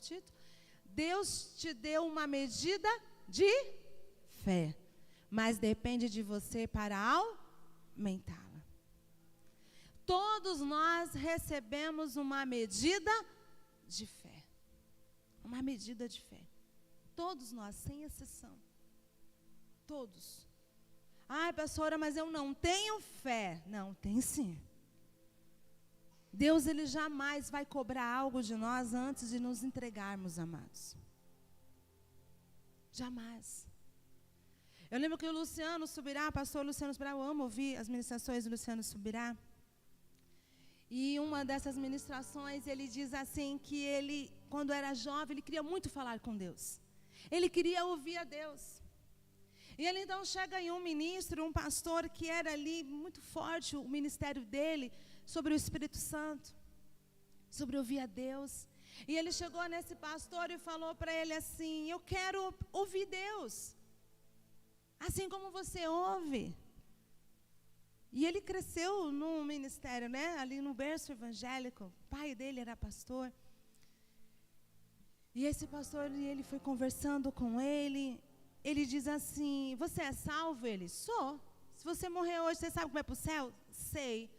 Tito, Deus te deu uma medida de fé, mas depende de você para aumentá-la. Todos nós recebemos uma medida de fé. Uma medida de fé. Todos nós, sem exceção. Todos. Ai, pastora, mas eu não tenho fé. Não, tem sim. Deus, Ele jamais vai cobrar algo de nós antes de nos entregarmos, amados. Jamais. Eu lembro que o Luciano Subirá, pastor Luciano Subirá, eu amo ouvir as ministrações do Luciano Subirá. E uma dessas ministrações, ele diz assim, que ele, quando era jovem, ele queria muito falar com Deus. Ele queria ouvir a Deus. E ele então chega em um ministro, um pastor, que era ali muito forte, o ministério dele, sobre o Espírito Santo, sobre ouvir a Deus. E ele chegou nesse pastor e falou para ele assim, eu quero ouvir Deus, assim como você ouve. E ele cresceu no ministério, né? Ali no berço evangélico. O pai dele era pastor. E esse pastor, ele foi conversando com ele. Ele diz assim, você é salvo? Ele, sou. Se você morrer hoje, você sabe como é para o céu? Sei.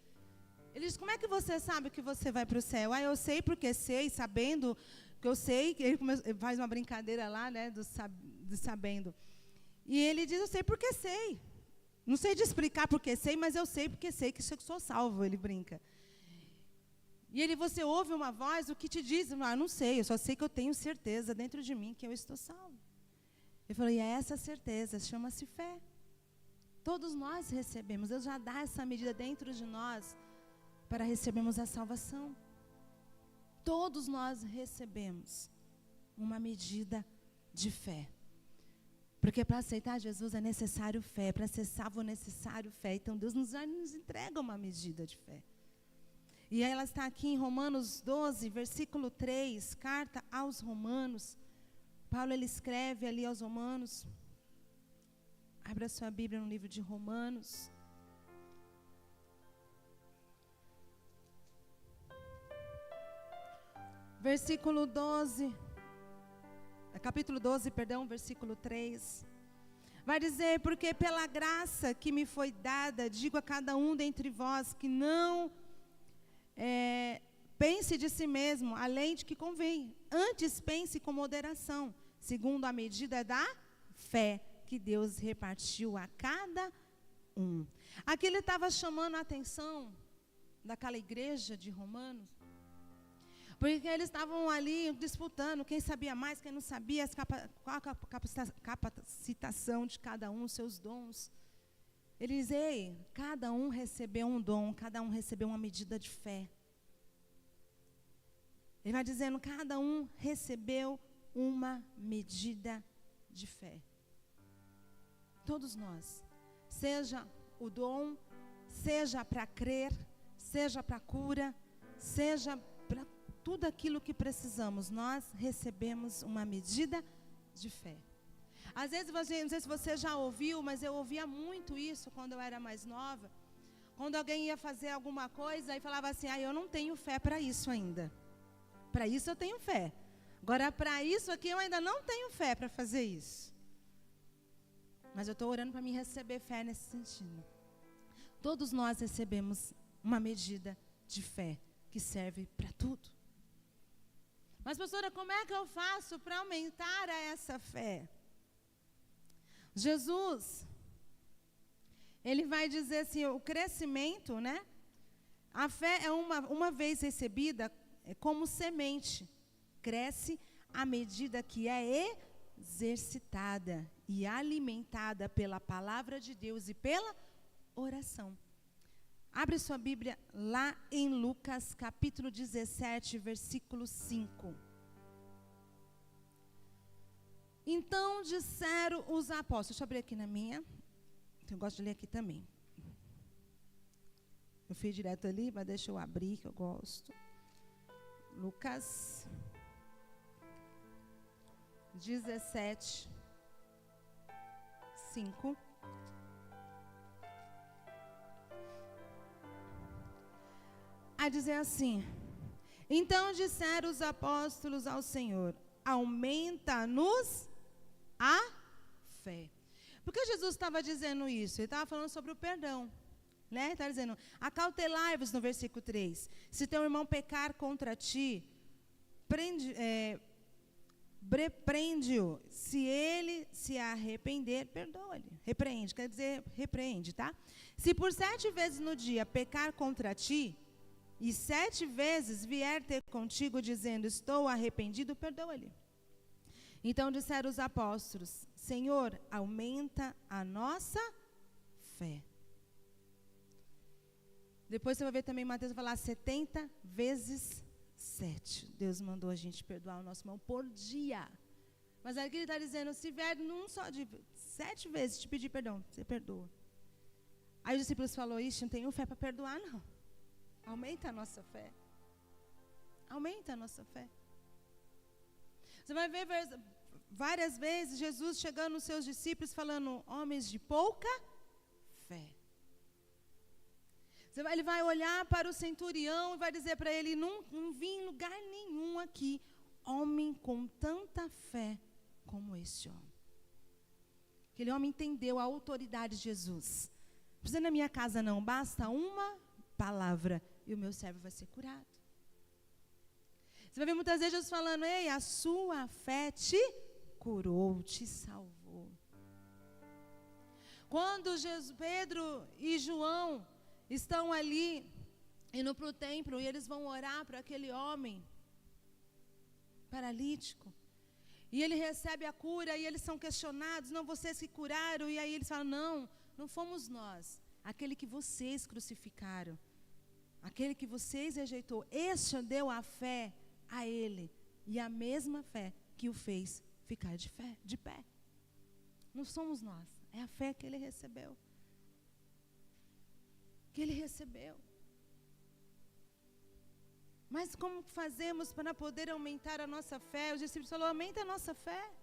Ele diz, como é que você sabe que você vai para o céu? Ah, eu sei porque sei, sabendo que eu sei. Ele faz uma brincadeira lá, né? Do sabendo. E ele diz, eu sei porque sei. Não sei de explicar porque sei, mas eu sei porque sei que sou salvo, ele brinca. E ele, você ouve uma voz, o que te diz? Ah, não sei, eu só sei que eu tenho certeza dentro de mim que eu estou salvo. Ele falou, e é essa certeza, chama-se fé. Todos nós recebemos, Deus já dá essa medida dentro de nós para recebermos a salvação. Todos nós recebemos uma medida de fé. Porque para aceitar Jesus é necessário fé, para ser salvo é necessário fé. Então Deus já nos entrega uma medida de fé. E ela está aqui em Romanos 12, versículo 3, carta aos Romanos. Paulo, ele escreve ali aos Romanos. Abra sua Bíblia no livro de Romanos. Versículo 12. Capítulo 12, perdão, versículo 3. Vai dizer, porque pela graça que me foi dada, digo a cada um dentre vós, que não pense de si mesmo, além de que convém. Antes pense com moderação, segundo a medida da fé que Deus repartiu a cada um. Aqui ele estava chamando a atenção daquela igreja de Romanos, porque eles estavam ali disputando quem sabia mais, quem não sabia, qual a capacitação de cada um, seus dons. Ele diz, ei, cada um recebeu um dom, cada um recebeu uma medida de fé. Ele vai dizendo, cada um recebeu uma medida de fé. Todos nós, seja o dom, seja para crer, seja para cura, seja para tudo aquilo que precisamos, nós recebemos uma medida de fé. Às vezes, não sei se você já ouviu, mas eu ouvia muito isso quando eu era mais nova. Quando alguém ia fazer alguma coisa e falava assim, eu não tenho fé para isso ainda. Para isso eu tenho fé. Agora, para isso aqui eu ainda não tenho fé para fazer isso. Mas eu estou orando para mim receber fé nesse sentido. Todos nós recebemos uma medida de fé que serve para tudo. Mas, pastora, como é que eu faço para aumentar essa fé? Jesus, ele vai dizer assim, o crescimento, né? A fé é uma vez recebida, é como semente. Cresce à medida que é exercitada e alimentada pela palavra de Deus e pela oração. Abre sua Bíblia lá em Lucas, capítulo 17, versículo 5. Então disseram os apóstolos, deixa eu abrir aqui na minha, eu gosto de ler aqui também. Eu fui direto ali, mas deixa eu abrir, que eu gosto. Lucas 17, 5. A dizer assim, Então disseram os apóstolos ao Senhor: aumenta-nos a fé. Por que Jesus estava dizendo isso? Ele estava falando sobre o perdão. Né? Está dizendo, acautelai-vos no versículo 3. Se teu irmão pecar contra ti, repreende-o. Se ele se arrepender, perdoa-lhe. Repreende, quer dizer, repreende, tá? Se por 7 vezes no dia pecar contra ti, e 7 vezes vier ter contigo dizendo, estou arrependido, perdoa-lhe. Então disseram os apóstolos, Senhor, aumenta a nossa fé. Depois você vai ver também Mateus falar 70 vezes 7. Deus mandou a gente perdoar o nosso irmão por dia. Mas aqui ele está dizendo, se vier num só dia, 7 vezes te pedir perdão, você perdoa. Aí os discípulos falaram, ixi, não tenho fé para perdoar, não. Aumenta a nossa fé. Aumenta a nossa fé. Você vai ver várias vezes Jesus chegando nos seus discípulos falando, homens de pouca fé. Ele vai olhar para o centurião e vai dizer para ele, não vi em lugar nenhum aqui, homem com tanta fé como este homem. Aquele homem entendeu a autoridade de Jesus. Não precisa na minha casa não, basta uma palavra e o meu servo vai ser curado. Você vai ver muitas vezes Jesus falando, ei, a sua fé te curou, te salvou. Quando Pedro e João estão ali, indo para o templo, e eles vão orar para aquele homem paralítico. E ele recebe a cura, e eles são questionados, não, vocês que curaram, e aí eles falam, não fomos nós, aquele que vocês crucificaram, aquele que vocês rejeitou, este deu a fé a ele, e a mesma fé que o fez ficar de pé. Não somos nós, é a fé que ele recebeu. Que ele recebeu. Mas como fazemos para poder aumentar a nossa fé? Os discípulos falaram, aumenta a nossa fé.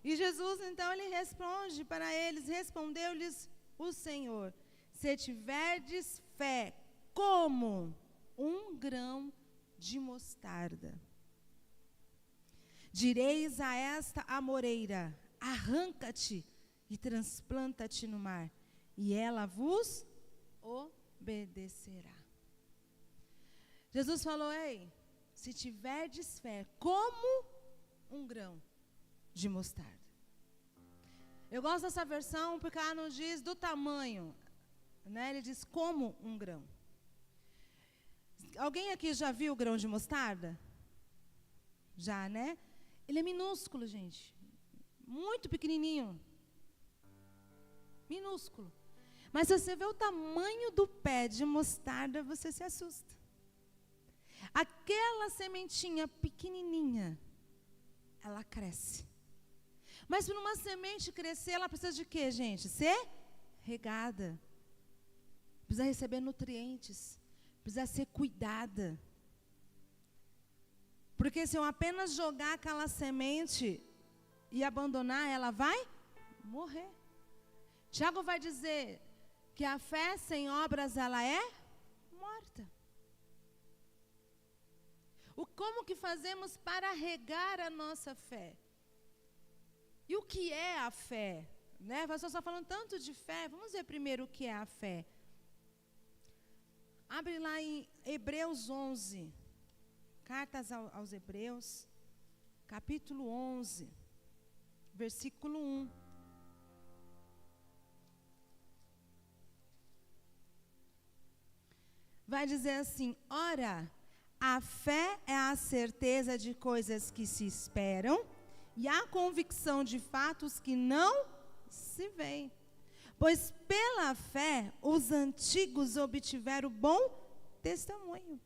E Jesus, então, ele responde para eles, respondeu-lhes o Senhor, se tiverdes fé como um grão de mostarda, direis a esta amoreira, arranca-te e transplanta-te no mar, e ela vos obedecerá. Jesus falou, ei, se tiverdes fé como um grão de mostarda. Eu gosto dessa versão porque ela não diz do tamanho, né? Ele diz como um grão. Alguém aqui já viu o grão de mostarda? Já, né? Ele é minúsculo, gente. Muito pequenininho. Minúsculo. Mas se você vê o tamanho do pé de mostarda, você se assusta. Aquela sementinha pequenininha, ela cresce. Mas para uma semente crescer, ela precisa de quê, gente? Ser regada. Precisa receber nutrientes. Precisa ser cuidada. Porque se eu apenas jogar aquela semente e abandonar, ela vai morrer. Tiago vai dizer que a fé sem obras, ela é morta. Como que fazemos para regar a nossa fé? E o que é a fé? Né? O pastor está falando tanto de fé, vamos ver primeiro o que é a fé. Abre lá em Hebreus 11, cartas aos Hebreus, capítulo 11, versículo 1. Vai dizer assim, ora, a fé é a certeza de coisas que se esperam e a convicção de fatos que não se veem. Pois pela fé os antigos obtiveram bom testemunho.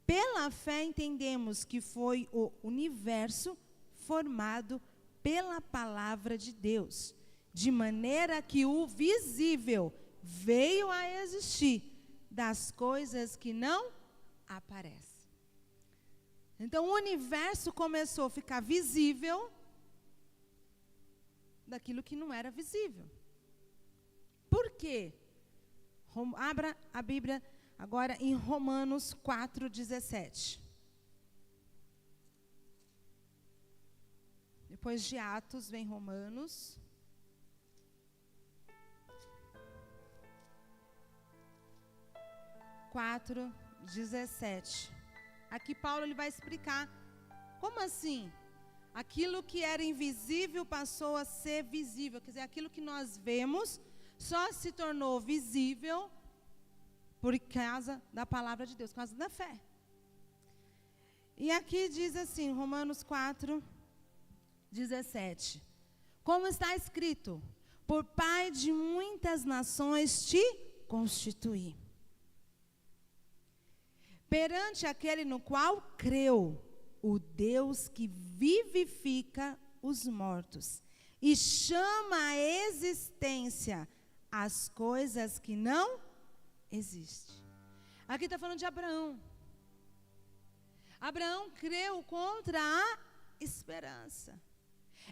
Pela fé entendemos que foi o universo formado pela palavra de Deus, de maneira que o visível veio a existir das coisas que não aparecem. Então o universo começou a ficar visível daquilo que não era visível. Por quê? Abra a Bíblia agora em Romanos 4:17. Depois de Atos vem Romanos. Quatro, 17. Aqui Paulo ele vai explicar como assim aquilo que era invisível passou a ser visível, quer dizer, aquilo que nós vemos só se tornou visível por causa da palavra de Deus, por causa da fé. E aqui diz assim, Romanos 4:17. Como está escrito: por pai de muitas nações te constituí, perante aquele no qual creu, o Deus que vivifica os mortos e chama à existência as coisas que não existem. Aqui está falando de Abraão. Abraão creu contra a esperança.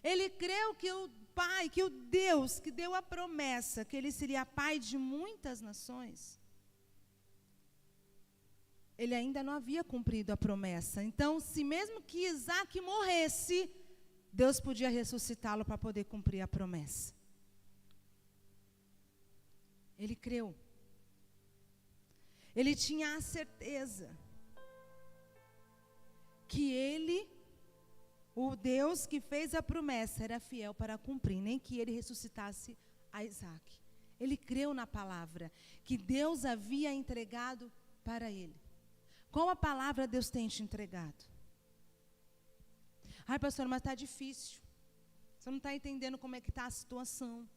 Ele creu que o Pai, que o Deus que deu a promessa, que ele seria pai de muitas nações, ele ainda não havia cumprido a promessa. Então, se mesmo que Isaac morresse, Deus podia ressuscitá-lo para poder cumprir a promessa. Ele creu. Ele tinha a certeza que ele, o Deus que fez a promessa, era fiel para cumprir, nem que ele ressuscitasse a Isaac. Ele creu na palavra que Deus havia entregado para ele. Qual a palavra Deus tem te entregado? Ai, pastor, mas está difícil. Você não está entendendo como é que está a situação.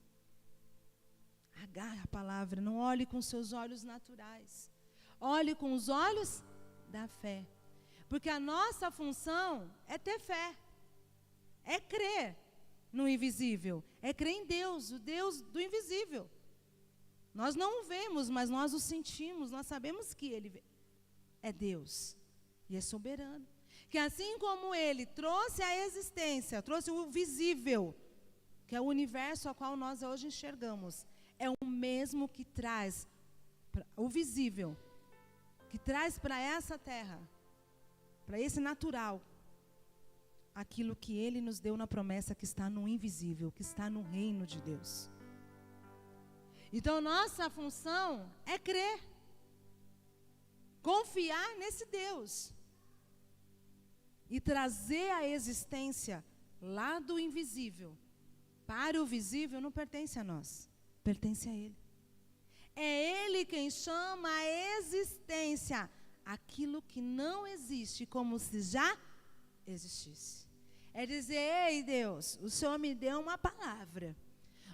Agarre a palavra, não olhe com seus olhos naturais. Olhe com os olhos da fé. Porque a nossa função é ter fé. É crer no invisível. É crer em Deus, o Deus do invisível. Nós não o vemos, mas nós o sentimos. Nós sabemos que Ele é Deus e é soberano. Que assim como Ele trouxe a existência, trouxe o visível, que é o universo ao qual nós hoje enxergamos, é o mesmo que traz o visível, que traz para essa terra, para esse natural, aquilo que Ele nos deu na promessa que está no invisível, que está no reino de Deus. Então, nossa função é crer, confiar nesse Deus e trazer a existência lá do invisível para o visível. Não pertence a nós, pertence a Ele. É Ele quem chama a existência aquilo que não existe como se já existisse. É dizer: ei Deus, o Senhor me deu uma palavra,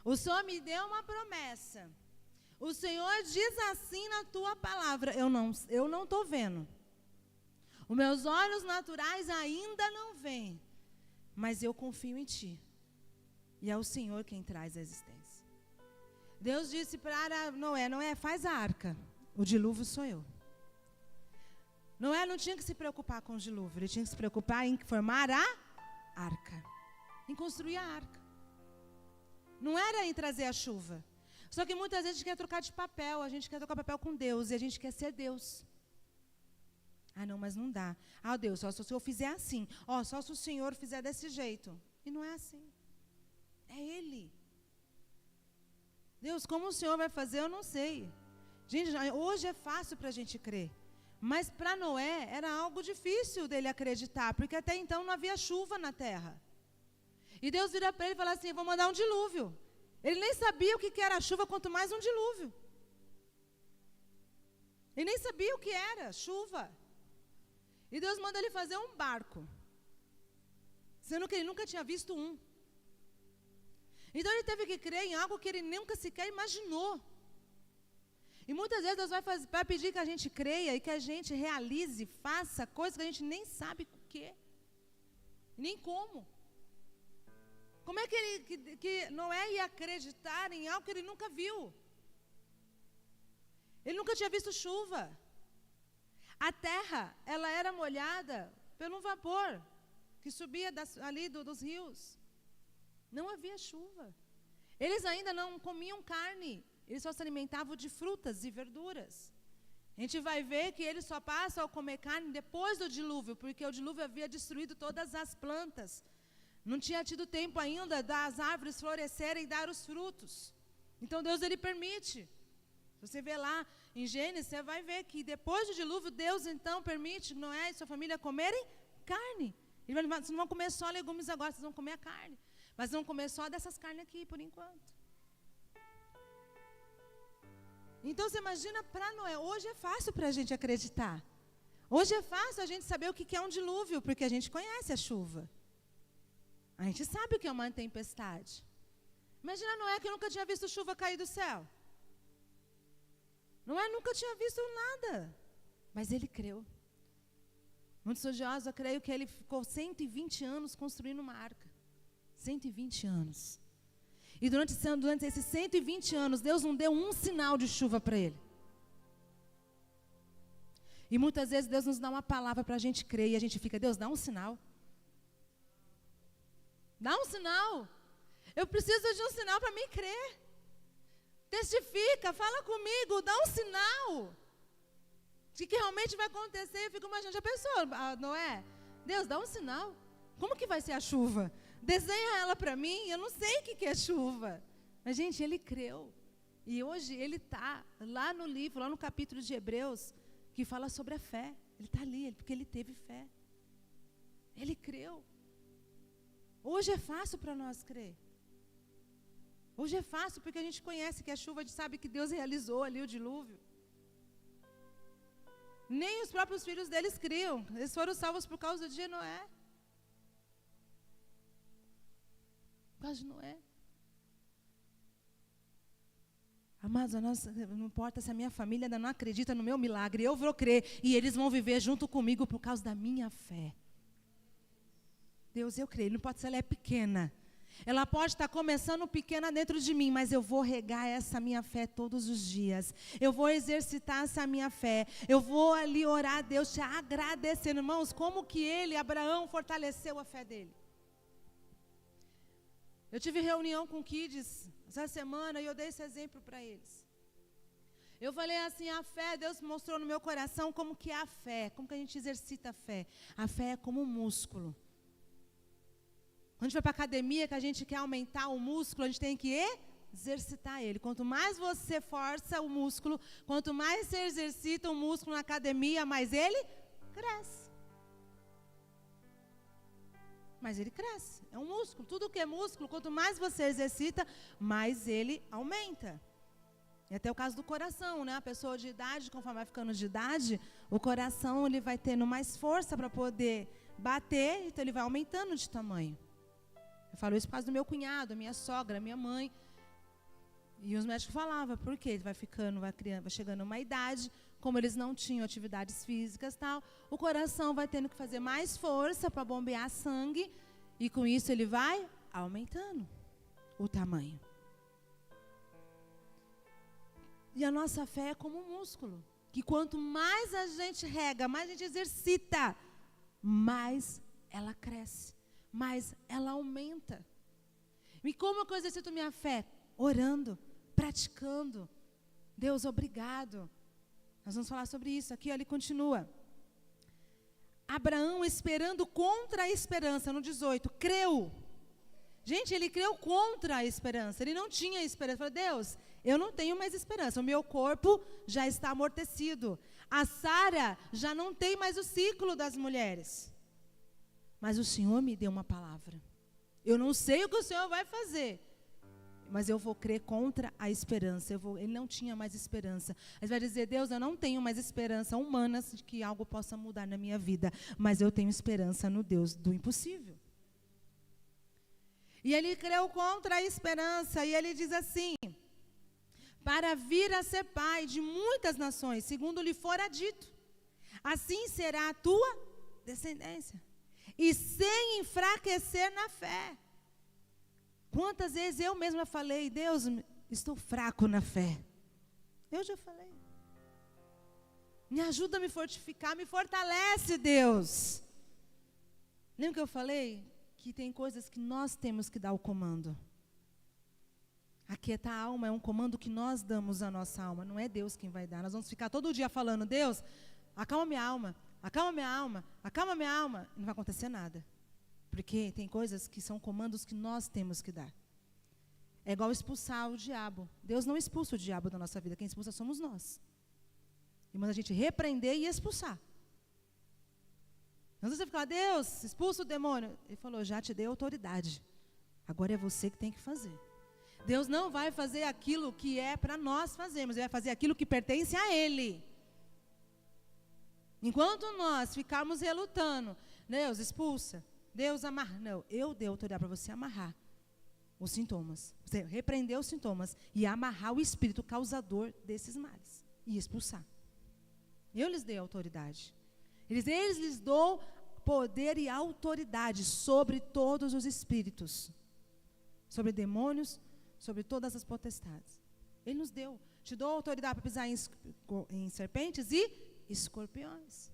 o Senhor me deu uma promessa, o Senhor diz assim na tua palavra, eu não estou vendo, os meus olhos naturais ainda não veem, mas eu confio em Ti, e é o Senhor quem traz a existência. Deus disse para Noé, faz a arca, o dilúvio sou eu. Noé não tinha que se preocupar com o dilúvio, ele tinha que se preocupar em formar a arca, em construir a arca. Não era em trazer a chuva. Só que muitas vezes a gente quer trocar de papel, a gente quer trocar papel com Deus, e a gente quer ser Deus. Ah, não, mas não dá. Ah, Deus, só se o Senhor fizer assim. Ó, só se o Senhor fizer desse jeito. E não é assim. É Ele. Deus, como o Senhor vai fazer, eu não sei. Gente, hoje é fácil para a gente crer. Mas para Noé era algo difícil dele acreditar, porque até então não havia chuva na terra. E Deus vira para ele e fala assim: vou mandar um dilúvio. Ele nem sabia o que era a chuva, quanto mais um dilúvio. Ele nem sabia o que era chuva. E Deus manda ele fazer um barco, sendo que ele nunca tinha visto um. Então ele teve que crer em algo que ele nunca sequer imaginou. E muitas vezes Deus vai pedir que a gente creia e que a gente realize, faça coisas que a gente nem sabe o que, nem como. Como é que Noé ia acreditar em algo que ele nunca viu? Ele nunca tinha visto chuva. A terra, ela era molhada pelo vapor que subia ali dos rios. Não havia chuva. Eles ainda não comiam carne. Eles só se alimentavam de frutas e verduras. A gente vai ver que eles só passam a comer carne depois do dilúvio, porque o dilúvio havia destruído todas as plantas. Não tinha tido tempo ainda das árvores florescerem e dar os frutos. Então Deus, ele permite. Você vê lá em Gênesis, você vai ver que depois do dilúvio, Deus então permite Noé e sua família comerem carne. Vocês não vão comer só legumes agora, vocês vão comer a carne. Mas vão comer só dessas carnes aqui, por enquanto. Então você imagina para Noé, hoje é fácil para a gente acreditar. Hoje é fácil a gente saber o que é um dilúvio, porque a gente conhece a chuva. A gente sabe o que é uma tempestade. Imagina Noé que nunca tinha visto chuva cair do céu. Noé nunca tinha visto nada, mas ele creu. Muitos estudiosos, eu creio que ele ficou 120 anos construindo uma arca. 120 anos. E durante esses 120 anos, Deus não deu um sinal de chuva para ele. E muitas vezes Deus nos dá uma palavra para a gente crer e a gente fica, Deus, dá um sinal. Dá um sinal. Eu preciso de um sinal para mim crer. Testifica, fala comigo, dá um sinal. De que realmente vai acontecer. Eu fico imaginando a pessoa, Noé, Deus, dá um sinal. Como que vai ser a chuva? Desenha ela para mim, eu não sei o que é chuva. Mas, gente, ele creu. E hoje ele está lá no livro, lá no capítulo de Hebreus, que fala sobre a fé. Ele está ali, porque ele teve fé. Ele creu. Hoje é fácil para nós crer. Hoje é fácil porque a gente conhece que a chuva, a gente sabe que Deus realizou ali o dilúvio. Nem os próprios filhos deles criam. Eles foram salvos por causa de Noé. Por causa de Noé. Amados, não importa se a minha família ainda não acredita no meu milagre, eu vou crer e eles vão viver junto comigo por causa da minha fé. Deus, eu creio, não importa se ela é pequena. Ela pode estar começando pequena dentro de mim, mas eu vou regar essa minha fé todos os dias. Eu vou exercitar essa minha fé. Eu vou ali orar a Deus, te agradecendo. Irmãos, como que Abraão, fortaleceu a fé dele? Eu tive reunião com Kids essa semana e eu dei esse exemplo para eles. Eu falei assim, a fé, Deus mostrou no meu coração como que é a fé, como que a gente exercita a fé. A fé é como um músculo. Quando a gente vai para a academia, que a gente quer aumentar o músculo, a gente tem que exercitar ele. Quanto mais você força o músculo, quanto mais você exercita o músculo na academia, mais ele cresce. Mas ele cresce, é um músculo. Tudo que é músculo, quanto mais você exercita, mais ele aumenta. E até o caso do coração, né? A pessoa de idade, conforme vai ficando de idade, o coração ele vai tendo mais força para poder bater, então ele vai aumentando de tamanho. Eu falo isso por causa do meu cunhado, minha sogra, minha mãe. E os médicos falavam, por quê? Ele vai chegando uma idade, como eles não tinham atividades físicas e tal, o coração vai tendo que fazer mais força para bombear sangue, e com isso ele vai aumentando o tamanho. E a nossa fé é como um músculo, que quanto mais a gente rega, mais a gente exercita, mais ela cresce, mais ela aumenta. E como eu exercito minha fé? Orando, praticando. Deus, obrigado. Nós vamos falar sobre isso aqui, ele continua. Abraão esperando contra a esperança, no 18, creu. Gente, ele creu contra a esperança, ele não tinha esperança. Ele falou, Deus, eu não tenho mais esperança, o meu corpo já está amortecido. A Sara já não tem mais o ciclo das mulheres. Mas o Senhor me deu uma palavra. Eu não sei o que o Senhor vai fazer, mas eu vou crer contra a esperança. Ele não tinha mais esperança. Ele vai dizer, Deus, eu não tenho mais esperança humana de que algo possa mudar na minha vida, mas eu tenho esperança no Deus do impossível. E ele creu contra a esperança, e ele diz assim, para vir a ser pai de muitas nações, segundo lhe fora dito, assim será a tua descendência, e sem enfraquecer na fé. Quantas vezes eu mesma falei, Deus, estou fraco na fé. Eu já falei. Me ajuda a me fortificar, me fortalece, Deus. Lembra que eu falei? Que tem coisas que nós temos que dar o comando. Aquietar a alma é um comando que nós damos à nossa alma, não é Deus quem vai dar. Nós vamos ficar todo dia falando, Deus, acalma minha alma, acalma minha alma, acalma minha alma. Não vai acontecer nada. Porque tem coisas que são comandos que nós temos que dar. É igual expulsar o diabo. Deus não expulsa o diabo da nossa vida, quem expulsa somos nós. E manda a gente repreender e expulsar. Não você ficar, Deus, expulsa o demônio. Ele falou, já te dei autoridade. Agora é você que tem que fazer. Deus não vai fazer aquilo que é para nós fazermos. Ele vai fazer aquilo que pertence a Ele. Enquanto nós ficarmos relutando, Deus expulsa, Deus amarra. Não, eu dei autoridade para você amarrar os sintomas. Você repreender os sintomas e amarrar o espírito causador desses males. E expulsar. Eu lhes dei autoridade. Eles lhes dou poder e autoridade sobre todos os espíritos. Sobre demônios, sobre todas as potestades. Ele nos deu. Te dou autoridade para pisar em serpentes e escorpiões.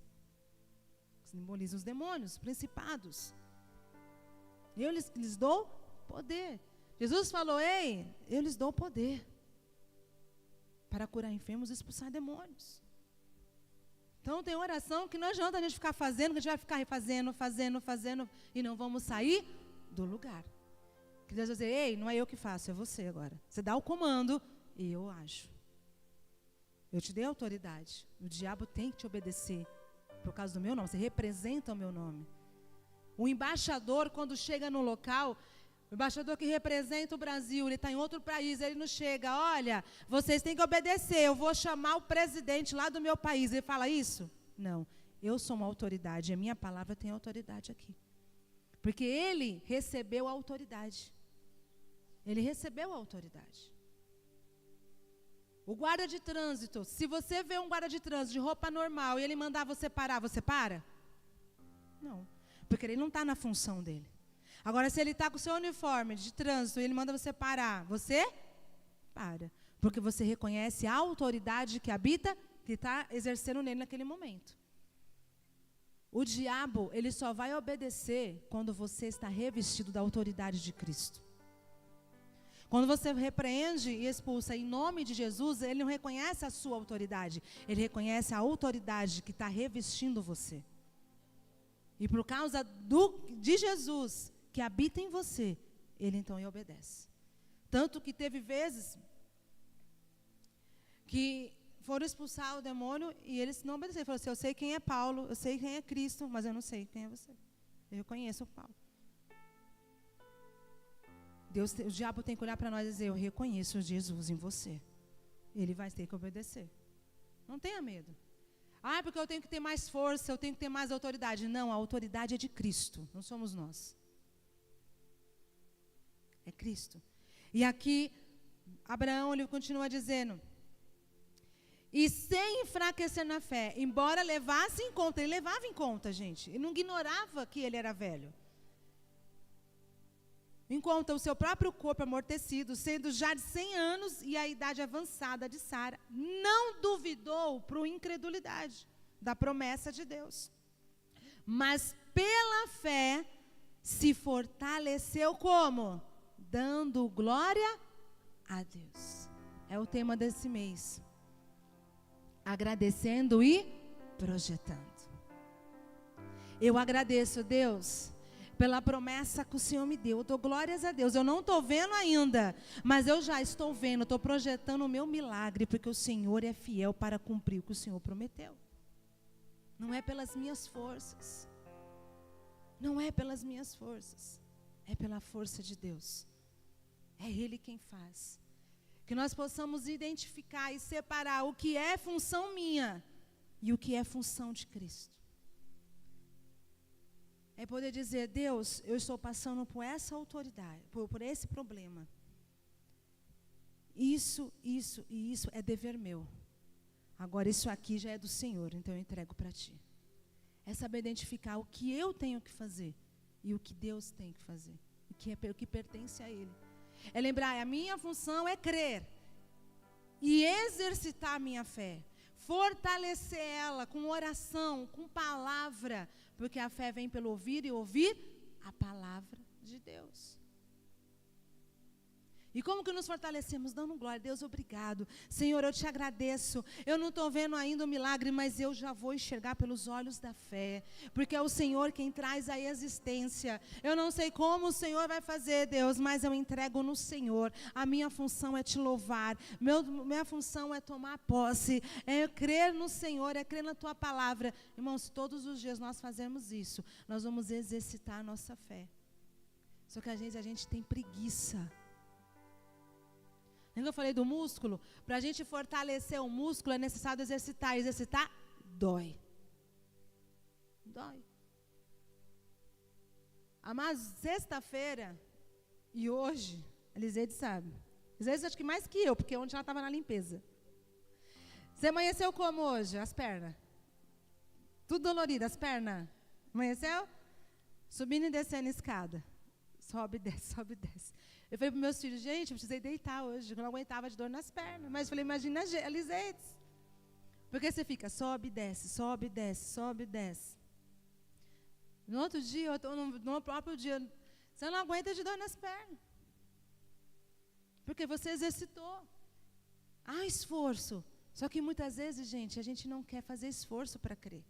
Simbolizam os demônios, principados. Eu lhes dou poder. Jesus falou, ei, eu lhes dou poder para curar enfermos e expulsar demônios. Então tem oração que não adianta a gente ficar fazendo, que a gente vai ficar fazendo e não vamos sair do lugar. Que Deus vai dizer, ei, não é eu que faço, é você agora. Você dá o comando e eu ajo. Eu te dei autoridade. O diabo tem que te obedecer por causa do meu nome. Você representa o meu nome. O embaixador, quando chega no local, o embaixador que representa o Brasil, ele está em outro país, ele não chega, olha, vocês têm que obedecer, eu vou chamar o presidente lá do meu país. Ele fala isso? Não, eu sou uma autoridade, a minha palavra tem autoridade aqui. Porque ele recebeu a autoridade. Ele recebeu a autoridade. O guarda de trânsito, se você vê um guarda de trânsito de roupa normal e ele mandar você parar, você para? Não, porque ele não está na função dele. Agora, se ele está com o seu uniforme de trânsito e ele manda você parar, você para. Porque você reconhece a autoridade que habita, que está exercendo nele naquele momento. O diabo, ele só vai obedecer quando você está revestido da autoridade de Cristo. Quando você repreende e expulsa em nome de Jesus, ele não reconhece a sua autoridade. Ele reconhece a autoridade que está revestindo você. E por causa de Jesus, que habita em você, ele então obedece. Tanto que teve vezes que foram expulsar o demônio e eles não obedeceram. Ele falou assim, eu sei quem é Paulo, eu sei quem é Cristo, mas eu não sei quem é você. Eu conheço o Paulo. O diabo tem que olhar para nós e dizer, eu reconheço Jesus em você. Ele vai ter que obedecer. Não tenha medo. Ah, porque eu tenho que ter mais força, eu tenho que ter mais autoridade. Não, a autoridade é de Cristo, não somos nós. É Cristo. E aqui, Abraão, ele continua dizendo, e sem enfraquecer na fé, embora levasse em conta, ele levava em conta, gente, ele não ignorava que ele era velho. Em conta o seu próprio corpo amortecido, sendo já de 100 anos e a idade avançada de Sara, não duvidou por incredulidade da promessa de Deus. Mas pela fé se fortaleceu como? Dando glória a Deus. É o tema desse mês. Agradecendo e projetando. Eu agradeço, Deus, pela promessa que o Senhor me deu. Eu dou glórias a Deus. Eu não estou vendo ainda, mas eu já estou vendo, estou projetando o meu milagre, porque o Senhor é fiel para cumprir o que o Senhor prometeu. Não é pelas minhas forças. Não é pelas minhas forças. É pela força de Deus. É Ele quem faz. Que nós possamos identificar e separar o que é função minha e o que é função de Cristo. É poder dizer, Deus, eu estou passando por essa autoridade, por esse problema. Isso e isso é dever meu. Agora isso aqui já é do Senhor, então eu entrego para Ti. É saber identificar o que eu tenho que fazer e o que Deus tem que fazer. O que pertence a Ele. É lembrar, a minha função é crer e exercitar a minha fé. Fortalecer ela com oração, com palavra, porque a fé vem pelo ouvir e ouvir a palavra de Deus. E como que nos fortalecemos? Dando glória. Deus, obrigado. Senhor, eu te agradeço. Eu não estou vendo ainda o milagre, mas eu já vou enxergar pelos olhos da fé. Porque é o Senhor quem traz a existência. Eu não sei como o Senhor vai fazer, Deus, mas eu entrego no Senhor. A minha função é te louvar. Minha função é tomar posse. É crer no Senhor, é crer na tua palavra. Irmãos, todos os dias nós fazemos isso. Nós vamos exercitar a nossa fé. Só que às vezes a gente tem preguiça. Lembra que eu falei do músculo? Para a gente fortalecer o músculo é necessário exercitar. Exercitar dói. Dói. Mas sexta-feira e hoje, a Liseide sabe. Liseide acho que mais que eu, porque ontem ela estava na limpeza. Você amanheceu como hoje? As pernas. Tudo dolorido, as pernas. Amanheceu? Subindo e descendo a escada. Sobe, desce, sobe, desce. Eu falei para meus filhos, gente, eu precisei deitar hoje, eu não aguentava de dor nas pernas. Mas eu falei, imagina a Liseide. Porque você fica, sobe, desce, sobe, desce, sobe, desce. No outro dia, no próprio dia, você não aguenta de dor nas pernas. Porque você exercitou. Há esforço. Só que muitas vezes, gente, a gente não quer fazer esforço para crer.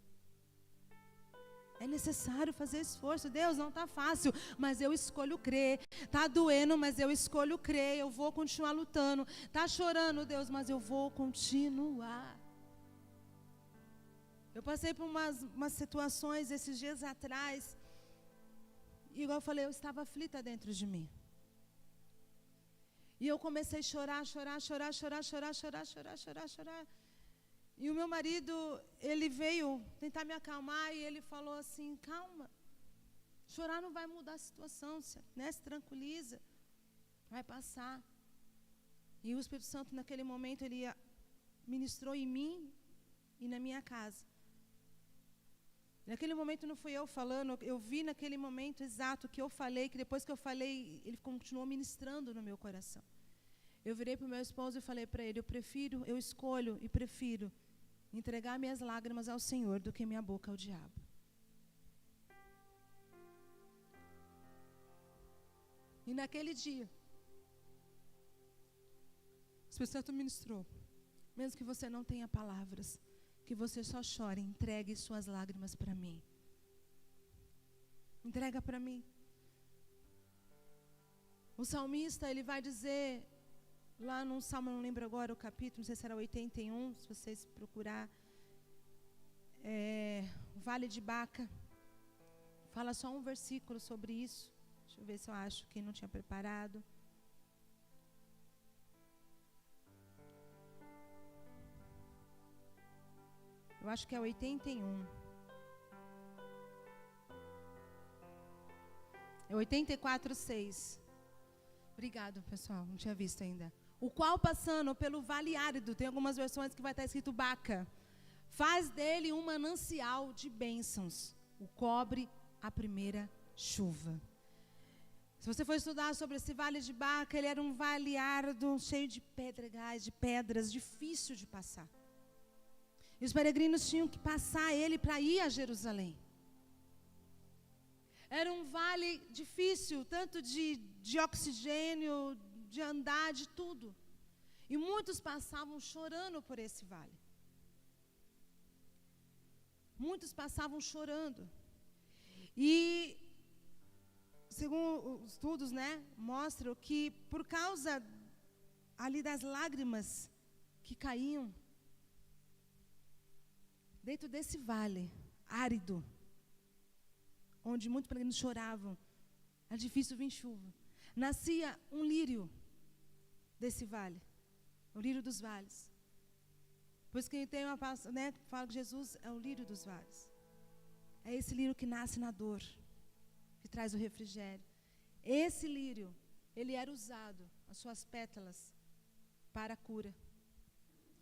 É necessário fazer esforço. Deus, não está fácil, mas eu escolho crer. Está doendo, mas eu escolho crer. Eu vou continuar lutando. Está chorando, Deus, mas eu vou continuar. Eu passei por umas situações esses dias atrás. E igual eu falei, eu estava aflita dentro de mim. E eu comecei a chorar. E o meu marido, ele veio tentar me acalmar e ele falou assim, calma, chorar não vai mudar a situação, né? Se tranquiliza, vai passar. E o Espírito Santo naquele momento, ele ministrou em mim e na minha casa. Naquele momento não fui eu falando, eu vi naquele momento exato que eu falei, que depois que eu falei, ele continuou ministrando no meu coração. Eu virei para o meu esposo e falei para ele, eu escolho e prefiro entregar minhas lágrimas ao Senhor do que minha boca ao diabo. E naquele dia, o Espírito Santo ministrou, mesmo que você não tenha palavras, que você só chore, entregue suas lágrimas para mim. Entrega para mim. O salmista, ele vai dizer, lá no Salmo, não lembro agora o capítulo, não sei se era 81, se vocês procurar, Vale de Baca, fala só um versículo sobre isso. Deixa eu ver se eu acho, quem não tinha preparado. Eu acho que é 81. É 84:6. Obrigado, pessoal, não tinha visto ainda. O qual, passando pelo vale árido, tem algumas versões que vai estar escrito Baca, faz dele um manancial de bênçãos, o cobre a primeira chuva. Se você for estudar sobre esse vale de Baca, ele era um vale árido, cheio de pedregais, de pedras, difícil de passar. E os peregrinos tinham que passar ele para ir a Jerusalém. Era um vale difícil, tanto de oxigênio, de andar, de tudo. E muitos passavam chorando por esse vale. Muitos passavam chorando. E, segundo os estudos, mostram que por causa ali das lágrimas que caíam, dentro desse vale árido, onde muitos peregrinos choravam, era difícil vir chuva, nascia um lírio desse vale, o lírio dos vales. Por isso que tem uma passagem, que fala que Jesus é o lírio dos vales. É esse lírio que nasce na dor, que traz o refrigério. Esse lírio, ele era usado, as suas pétalas, para a cura.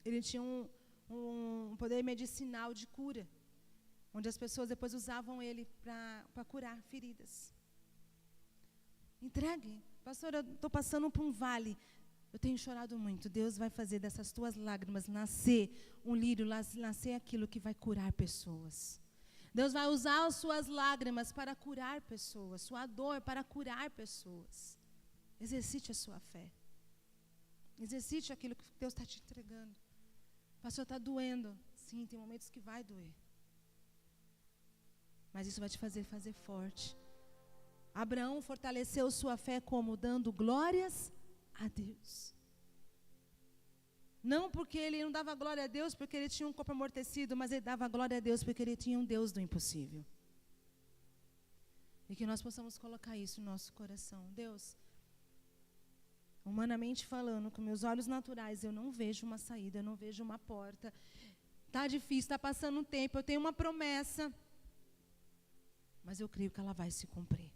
Ele tinha um poder medicinal de cura, onde as pessoas depois usavam ele para curar feridas. Entregue. Pastora, eu estou passando por um vale. Eu tenho chorado muito. Deus vai fazer dessas tuas lágrimas nascer um lírio, nascer aquilo que vai curar pessoas. Deus vai usar as suas lágrimas para curar pessoas, sua dor para curar pessoas. Exercite a sua fé. Exercite aquilo que Deus está te entregando. Pastor, está doendo. Sim, tem momentos que vai doer. Mas isso vai te fazer forte. Abraão fortaleceu sua fé como? Dando glórias a Deus. Não porque ele não dava glória a Deus porque ele tinha um corpo amortecido, mas ele dava glória a Deus porque ele tinha um Deus do impossível. E que nós possamos colocar isso no nosso coração. Deus, humanamente falando, com meus olhos naturais, eu não vejo uma saída, eu não vejo uma porta. Está difícil, está passando um tempo, eu tenho uma promessa, mas eu creio que ela vai se cumprir.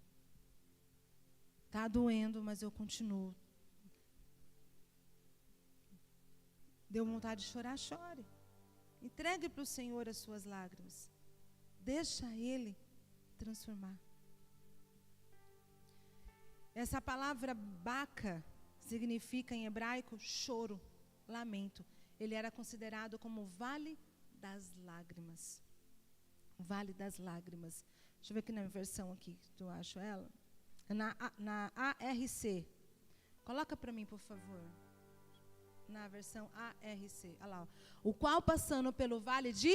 Está doendo, mas eu continuo. Deu vontade de chorar, chore. Entregue para o Senhor as suas lágrimas. Deixa Ele transformar. Essa palavra baca significa em hebraico choro, lamento. Ele era considerado como o vale das lágrimas. O vale das lágrimas. Deixa eu ver aqui na versão aqui, que eu acho ela. Na ARC. Coloca para mim, por favor. Na versão ARC. Olha lá. O qual passando pelo vale de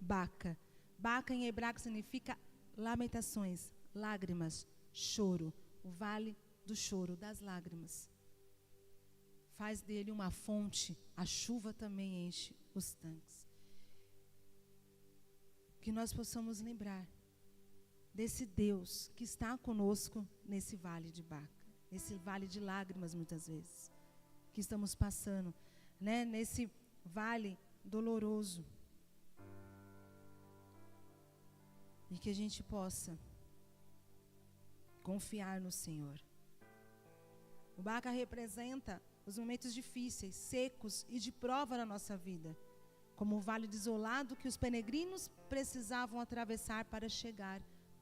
Baca. Baca em hebraico significa lamentações, lágrimas, choro. O vale do choro, das lágrimas. Faz dele uma fonte. A chuva também enche os tanques. Que nós possamos lembrar desse Deus que está conosco nesse vale de Baca. Nesse vale de lágrimas, muitas vezes. Que estamos passando, né? Nesse vale doloroso. E que a gente possa confiar no Senhor. O Baca representa os momentos difíceis, secos e de prova na nossa vida, como o vale desolado que os peregrinos precisavam atravessar para chegar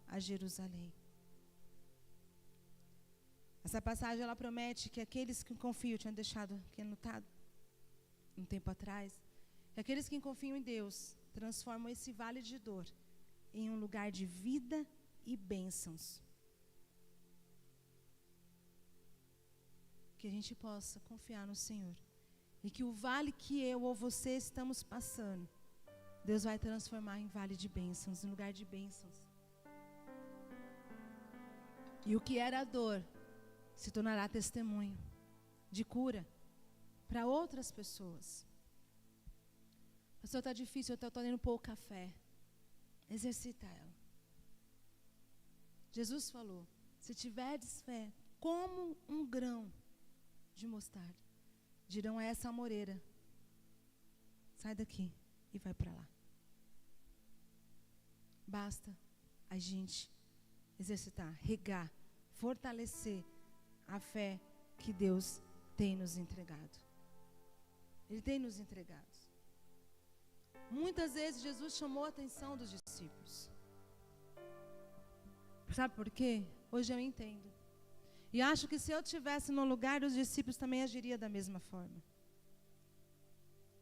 a Jerusalém. Essa passagem ela promete que aqueles que confiam, eu tinha deixado aqui anotado um tempo atrás, que aqueles que confiam em Deus transformam esse vale de dor em um lugar de vida e bênçãos. Que a gente possa confiar no Senhor. E que o vale que eu ou você estamos passando, Deus vai transformar em vale de bênçãos, em lugar de bênçãos. E o que era dor se tornará testemunho de cura para outras pessoas. Pastor, está difícil, eu estou indo pouco café. Exercita ela. Jesus falou, se tiverdes fé como um grão de mostarda, dirão a essa amoreira, sai daqui e vai para lá. Basta a gente exercitar, regar, fortalecer a fé que Deus tem nos entregado. Ele tem nos entregado. Muitas vezes Jesus chamou a atenção dos discípulos. Sabe por quê? Hoje eu entendo. E acho que se eu estivesse no lugar dos discípulos também agiria da mesma forma.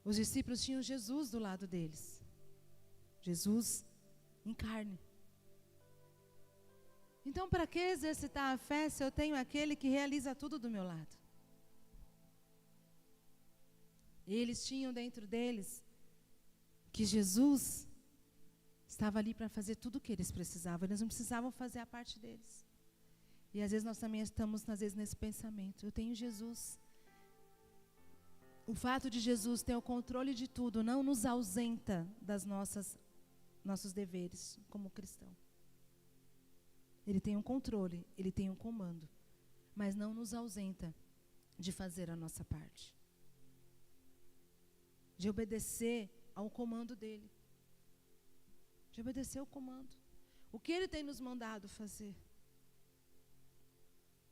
Os discípulos tinham Jesus do lado deles. Jesus em carne. Então, para que exercitar a fé se eu tenho aquele que realiza tudo do meu lado? Eles tinham dentro deles que Jesus estava ali para fazer tudo o que eles precisavam. Eles não precisavam fazer a parte deles. E às vezes nós também estamos, às vezes, nesse pensamento. Eu tenho Jesus. O fato de Jesus ter o controle de tudo não nos ausenta das nossos deveres como cristão. Ele tem um controle, ele tem um comando, mas não nos ausenta de fazer a nossa parte. De obedecer ao comando dele. De obedecer ao comando. O que ele tem nos mandado fazer?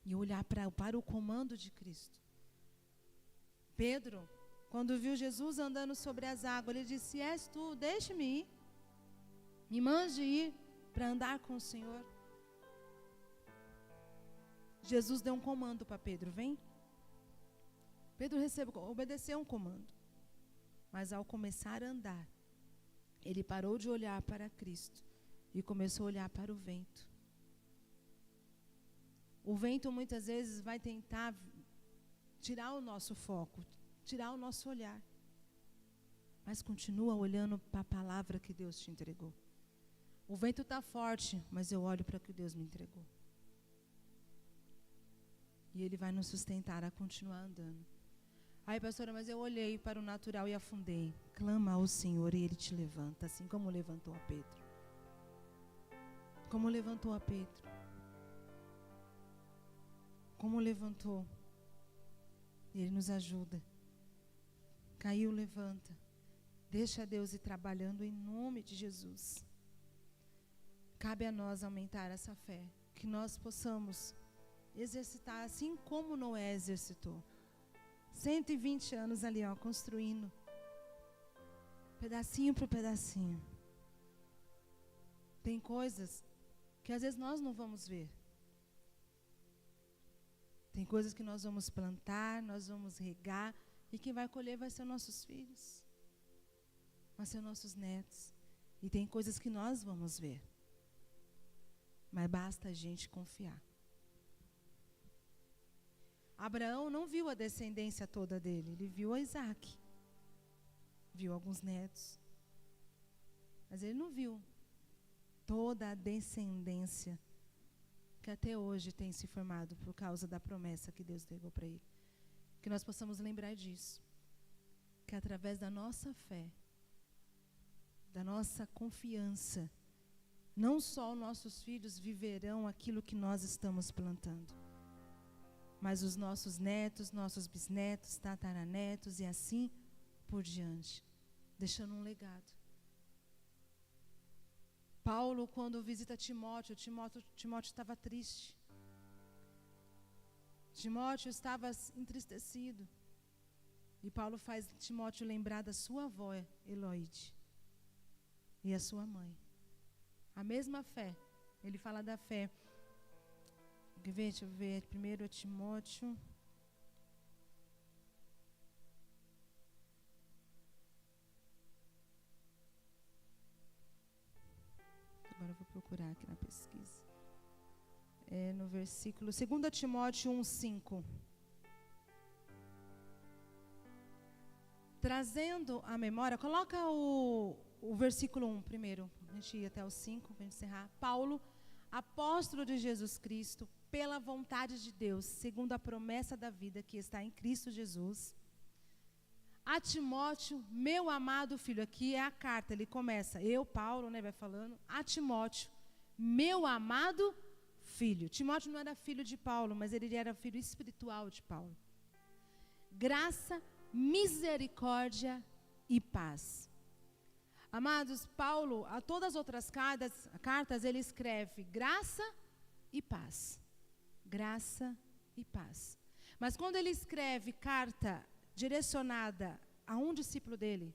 E olhar para o comando de Cristo. Pedro, quando viu Jesus andando sobre as águas, ele disse, és tu, deixe-me ir. Me mande ir para andar com o Senhor. Jesus deu um comando para Pedro, vem. Pedro obedeceu um comando. Mas ao começar a andar, ele parou de olhar para Cristo e começou a olhar para o vento. O vento muitas vezes vai tentar tirar o nosso foco, tirar o nosso olhar. Mas continua olhando para a palavra que Deus te entregou. O vento está forte, mas eu olho para o que Deus me entregou. E Ele vai nos sustentar a continuar andando. Aí, pastora, mas eu olhei para o natural e afundei. Clama ao Senhor e Ele te levanta, assim como levantou a Pedro. Como levantou a Pedro. Como levantou. Ele nos ajuda. Caiu, levanta. Deixa Deus ir trabalhando em nome de Jesus. Cabe a nós aumentar essa fé. Que nós possamos exercitar assim como Noé exercitou. 120 anos ali, ó, construindo. Pedacinho por pedacinho. Tem coisas que às vezes nós não vamos ver. Tem coisas que nós vamos plantar, nós vamos regar, e quem vai colher vai ser nossos filhos. Vai ser nossos netos. E tem coisas que nós vamos ver. Mas basta a gente confiar. Abraão não viu a descendência toda dele, ele viu a Isaac. Viu alguns netos. Mas ele não viu toda a descendência que até hoje tem se formado por causa da promessa que Deus entregou para ele. Que nós possamos lembrar disso. Que através da nossa fé, da nossa confiança, não só nossos filhos viverão aquilo que nós estamos plantando, mas os nossos netos, nossos bisnetos, tataranetos e assim por diante, deixando um legado. Paulo, quando visita Timóteo estava triste. Timóteo estava entristecido. E Paulo faz Timóteo lembrar da sua avó, Eloíde, e a sua mãe. A mesma fé. Ele fala da fé. Deixa eu ver. Primeiro é Timóteo. Agora eu vou procurar aqui na pesquisa. É no versículo 2 Timóteo 1:5. Trazendo a memória, coloca o versículo 1 primeiro, a gente ir até o 5, para a gente encerrar. Paulo, apóstolo de Jesus Cristo, pela vontade de Deus, segundo a promessa da vida que está em Cristo Jesus, a Timóteo, meu amado filho, aqui é a carta, ele começa, eu, Paulo, né, vai falando, a Timóteo, meu amado filho. Timóteo não era filho de Paulo, mas ele era filho espiritual de Paulo. Graça, misericórdia e paz. Amados, Paulo, a todas as outras cartas ele escreve graça e paz. Graça e paz. Mas quando ele escreve carta direcionada a um discípulo dele,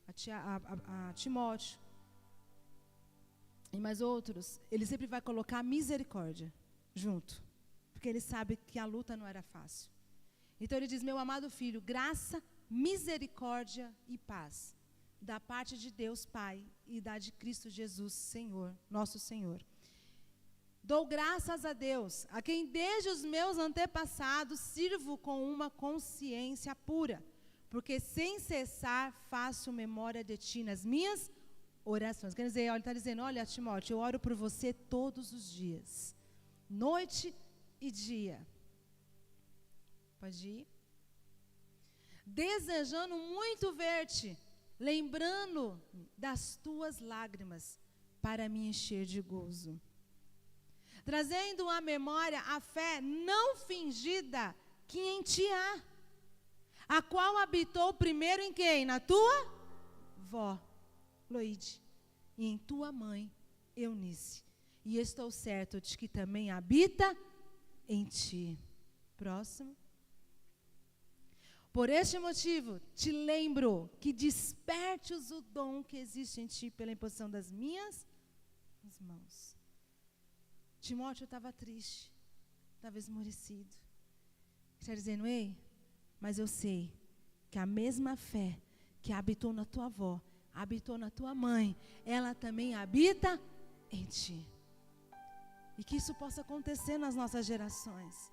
a Timóteo, e mais outros, ele sempre vai colocar misericórdia junto, porque ele sabe que a luta não era fácil. Então ele diz, meu amado filho, graça, misericórdia e paz, da parte de Deus Pai e da de Cristo Jesus, Senhor, nosso Senhor. Dou graças a Deus, a quem desde os meus antepassados sirvo com uma consciência pura, porque sem cessar faço memória de ti nas minhas orações. Quer dizer, ele está dizendo, olha Timóteo, eu oro por você todos os dias, noite e dia. Pode ir? Desejando muito ver-te, lembrando das tuas lágrimas, para me encher de gozo. Trazendo à memória a fé não fingida que em ti há, a qual habitou primeiro em quem? Na tua vó, Loide, e em tua mãe, Eunice. E estou certo de que também habita em ti. Próximo. Por este motivo, te lembro que despertes o dom que existe em ti pela imposição das minhas mãos. Timóteo estava triste, estava esmorecido. Está dizendo, ei, mas eu sei que a mesma fé que habitou na tua avó, habitou na tua mãe, ela também habita em ti. E que isso possa acontecer nas nossas gerações.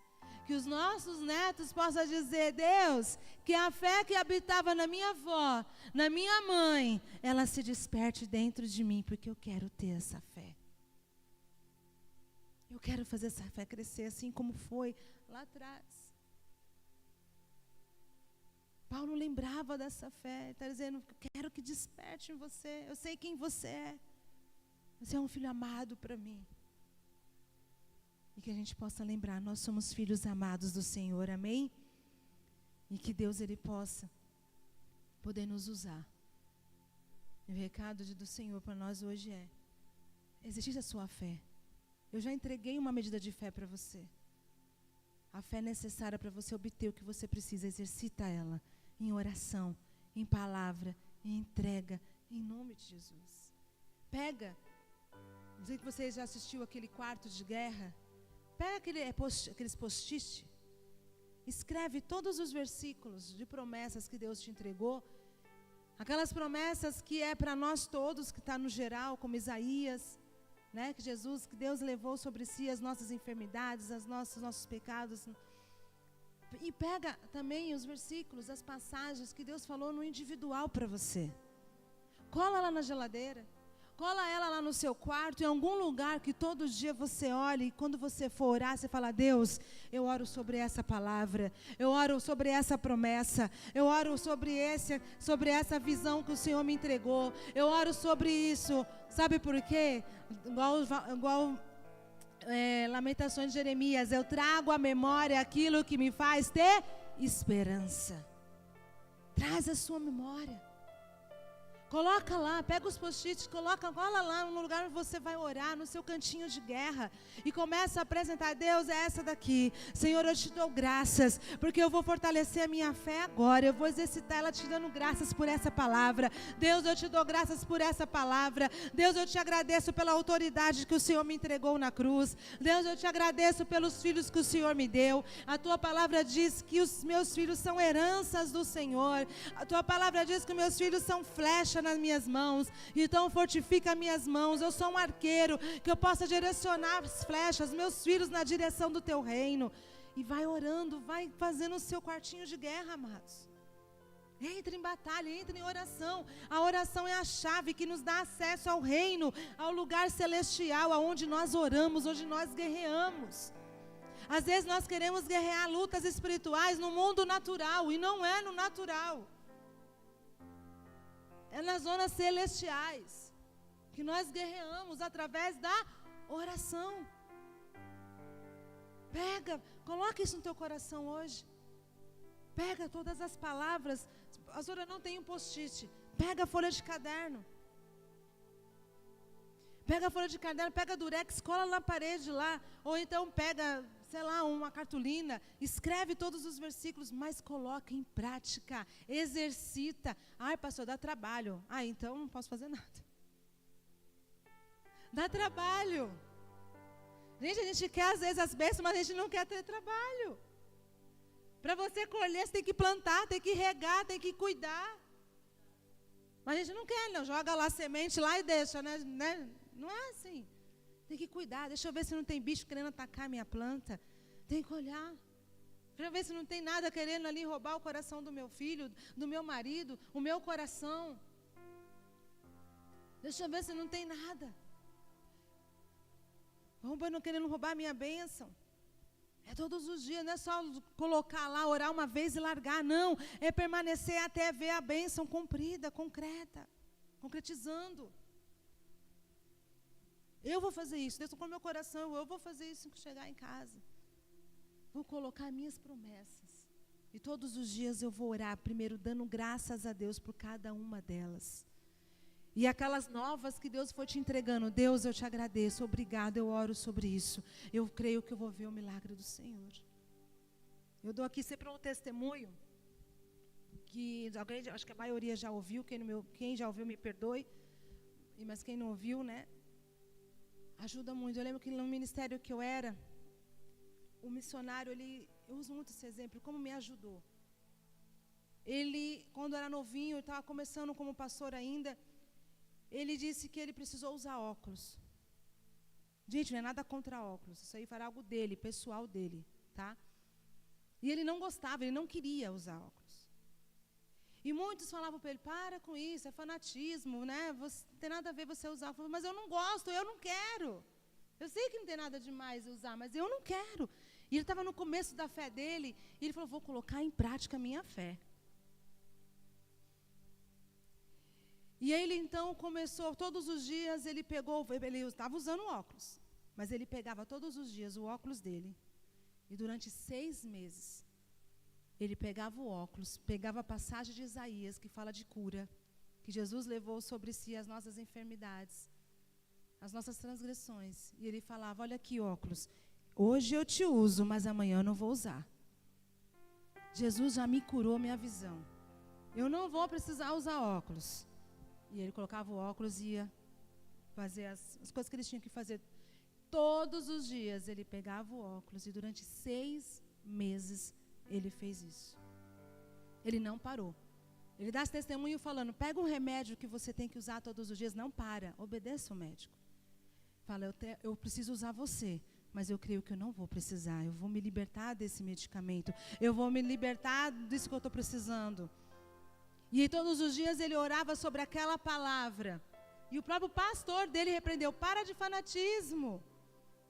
Que os nossos netos possam dizer: Deus, que a fé que habitava na minha avó, na minha mãe, ela se desperte dentro de mim, porque eu quero ter essa fé. Eu quero fazer essa fé crescer assim como foi lá atrás. Paulo lembrava dessa fé, está dizendo: quero que desperte em você, eu sei quem você é. Você é um filho amado para mim. E que a gente possa lembrar, nós somos filhos amados do Senhor, amém? E que Deus, Ele possa poder nos usar. E o recado do Senhor para nós hoje é: exercite a sua fé. Eu já entreguei uma medida de fé para você. A fé necessária para você obter o que você precisa, exercita ela em oração, em palavra, em entrega, em nome de Jesus. Pega, não sei que você já assistiu aquele Quarto de Guerra. Pega aqueles post-it, escreve todos os versículos de promessas que Deus te entregou, aquelas promessas que é para nós todos, que está no geral, como Isaías, né, que Deus levou sobre si as nossas enfermidades, os nossos pecados. E pega também os versículos, as passagens que Deus falou no individual para você. Cola lá na geladeira. Cola ela lá no seu quarto, em algum lugar que todo dia você olhe, e quando você for orar, você fala: Deus, eu oro sobre essa palavra, eu oro sobre essa promessa, eu oro sobre essa visão que o Senhor me entregou, eu oro sobre isso. Sabe por quê? Igual Lamentações de Jeremias: eu trago à memória aquilo que me faz ter esperança. Traz a sua memória. Coloca lá, pega os post-its, cola lá no lugar onde você vai orar, no seu cantinho de guerra, e começa a apresentar: Deus, é essa daqui. Senhor, eu te dou graças, porque eu vou fortalecer a minha fé agora, eu vou exercitar ela te dando graças por essa palavra. Deus, eu te dou graças por essa palavra. Deus, eu te agradeço pela autoridade que o Senhor me entregou na cruz. Deus, eu te agradeço pelos filhos que o Senhor me deu. A tua palavra diz que os meus filhos são heranças do Senhor. A tua palavra diz que meus filhos são flechas nas minhas mãos, então fortifica minhas mãos. Eu sou um arqueiro, que eu possa direcionar as flechas, meus filhos, na direção do teu reino. E vai orando, vai fazendo o seu quartinho de guerra, amados. Entre em batalha, entre em oração. A oração é a chave que nos dá acesso ao reino, ao lugar celestial, aonde nós oramos, onde nós guerreamos. Às vezes nós queremos guerrear lutas espirituais no mundo natural, e não é no natural. É nas zonas celestiais que nós guerreamos através da oração. Pega, coloca isso no teu coração hoje. Pega todas as palavras. A Pastora, não tem um post-it. Pega a folha de caderno. Pega a folha de caderno, pega durex, cola na parede lá. Ou então pega, sei lá, uma cartolina, escreve todos os versículos, mas coloca em prática, exercita. Ai, pastor, dá trabalho. Ah, então não posso fazer nada. Dá trabalho. Gente, a gente quer às vezes as bênçãos, mas a gente não quer ter trabalho. Para você colher, você tem que plantar, tem que regar, tem que cuidar. Mas a gente não quer, não. Joga lá a semente lá e deixa, né? Não é assim. Tem que cuidar. Deixa eu ver se não tem bicho querendo atacar a minha planta. Tem que olhar. Para ver se não tem nada querendo ali roubar o coração do meu filho, do meu marido, o meu coração. Deixa eu ver se não tem nada. Não querendo roubar a minha bênção. É todos os dias, não é só colocar lá, orar uma vez e largar, não. É permanecer até ver a bênção cumprida, concreta, concretizando. Eu vou fazer isso, Deus tocou no meu coração, eu vou fazer isso quando chegar em casa. Vou colocar minhas promessas. E todos os dias eu vou orar, primeiro dando graças a Deus por cada uma delas. E aquelas novas que Deus foi te entregando, Deus, eu te agradeço, obrigado, eu oro sobre isso. Eu creio que eu vou ver o milagre do Senhor. Eu dou aqui sempre um testemunho, que alguém, acho que a maioria já ouviu, quem já ouviu me perdoe, mas quem não ouviu, né, ajuda muito. Eu lembro que no ministério que eu era, o missionário, eu uso muito esse exemplo, como me ajudou. Ele, quando era novinho, estava começando como pastor ainda, ele disse que ele precisou usar óculos. Gente, não é nada contra óculos. Isso aí fará algo dele, pessoal dele, tá? E ele não gostava, ele não queria usar óculos. E muitos falavam para ele, para com isso, é fanatismo, né? Não tem nada a ver você usar. Eu falava, mas eu não gosto, eu não quero. Eu sei que não tem nada demais usar, mas eu não quero. E ele estava no começo da fé dele, e ele falou, vou colocar em prática a minha fé. E ele então começou, todos os dias ele estava usando óculos, mas ele pegava todos os dias o óculos dele, e durante 6 meses, ele pegava o óculos, pegava a passagem de Isaías, que fala de cura, que Jesus levou sobre si as nossas enfermidades, as nossas transgressões, e ele falava, olha aqui óculos, hoje eu te uso, mas amanhã eu não vou usar. Jesus já me curou minha visão, eu não vou precisar usar óculos. E ele colocava o óculos e ia fazer as coisas que eles tinham que fazer. Todos os dias ele pegava o óculos e durante 6 meses ele fez isso. Ele não parou. Ele dá esse testemunho falando, pega um remédio que você tem que usar todos os dias, não para, obedeça o médico. Fala, eu preciso usar você, mas eu creio que eu não vou precisar, eu vou me libertar desse medicamento, eu vou me libertar disso que eu estou precisando. E todos os dias ele orava sobre aquela palavra. E o próprio pastor dele repreendeu, para de fanatismo.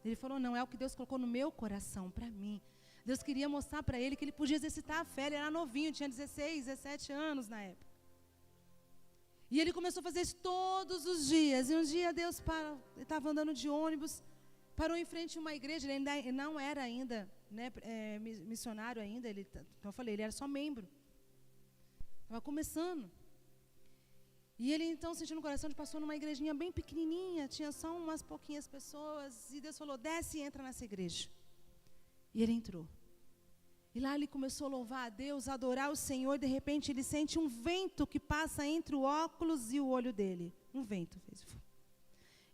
Ele falou, não, é o que Deus colocou no meu coração, para mim. Deus queria mostrar para ele que ele podia exercitar a fé, ele era novinho, tinha 16, 17 anos na época. E ele começou a fazer isso todos os dias. E um dia Deus ele estava andando de ônibus, parou em frente a uma igreja, ele não era ainda, né, missionário ainda, como eu falei, ele era só membro. Estava começando. E ele então, sentindo no coração, ele passou numa igrejinha bem pequenininha, tinha só umas pouquinhas pessoas, e Deus falou, desce e entra nessa igreja. E ele entrou. E lá ele começou a louvar a Deus, a adorar o Senhor, e de repente ele sente um vento que passa entre o óculos e o olho dele. Um vento fez.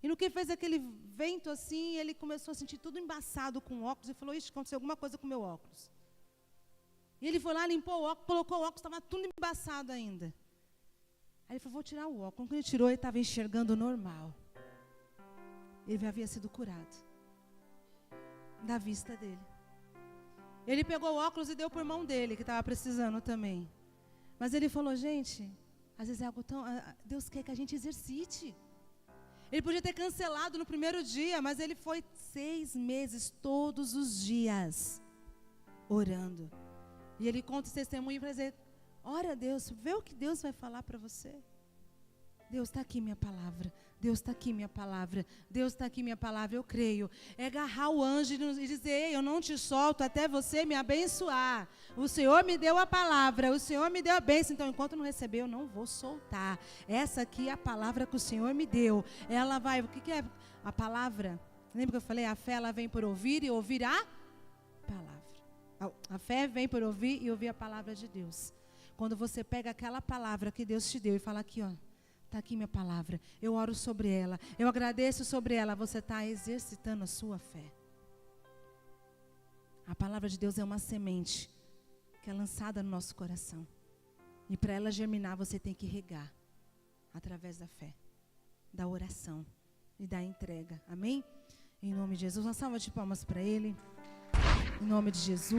E no que fez aquele vento assim, ele começou a sentir tudo embaçado com o óculos, e falou, ixi, aconteceu alguma coisa com o meu óculos. E ele foi lá, limpou o óculos, colocou o óculos, estava tudo embaçado ainda. Aí ele falou, vou tirar o óculos. Quando ele tirou, ele estava enxergando normal. Ele havia sido curado da vista dele. Ele pegou o óculos e deu para o irmão dele, que estava precisando também. Mas ele falou, gente, às vezes é algo tão... Deus quer que a gente exercite. Ele podia ter cancelado no primeiro dia, mas ele foi 6 meses, todos os dias, orando. E ele conta esse testemunho para dizer, ora a Deus, vê o que Deus vai falar para você. Deus, está aqui minha palavra. Deus, está aqui minha palavra. Deus, está aqui minha palavra, eu creio. É agarrar o anjo e dizer, ei, eu não te solto até você me abençoar. O Senhor me deu a palavra, o Senhor me deu a bênção. Então, enquanto não receber, eu não vou soltar. Essa aqui é a palavra que o Senhor me deu. Ela vai, o que é a palavra? Lembra que eu falei? A fé, ela vem por ouvir e ouvir a palavra. A fé vem por ouvir e ouvir a palavra de Deus. Quando você pega aquela palavra que Deus te deu e fala aqui, ó, está aqui minha palavra, eu oro sobre ela, eu agradeço sobre ela, você está exercitando a sua fé. A palavra de Deus é uma semente que é lançada no nosso coração. E para ela germinar, você tem que regar através da fé, da oração e da entrega. Amém? Em nome de Jesus, uma salva de palmas para ele. Em nome de Jesus.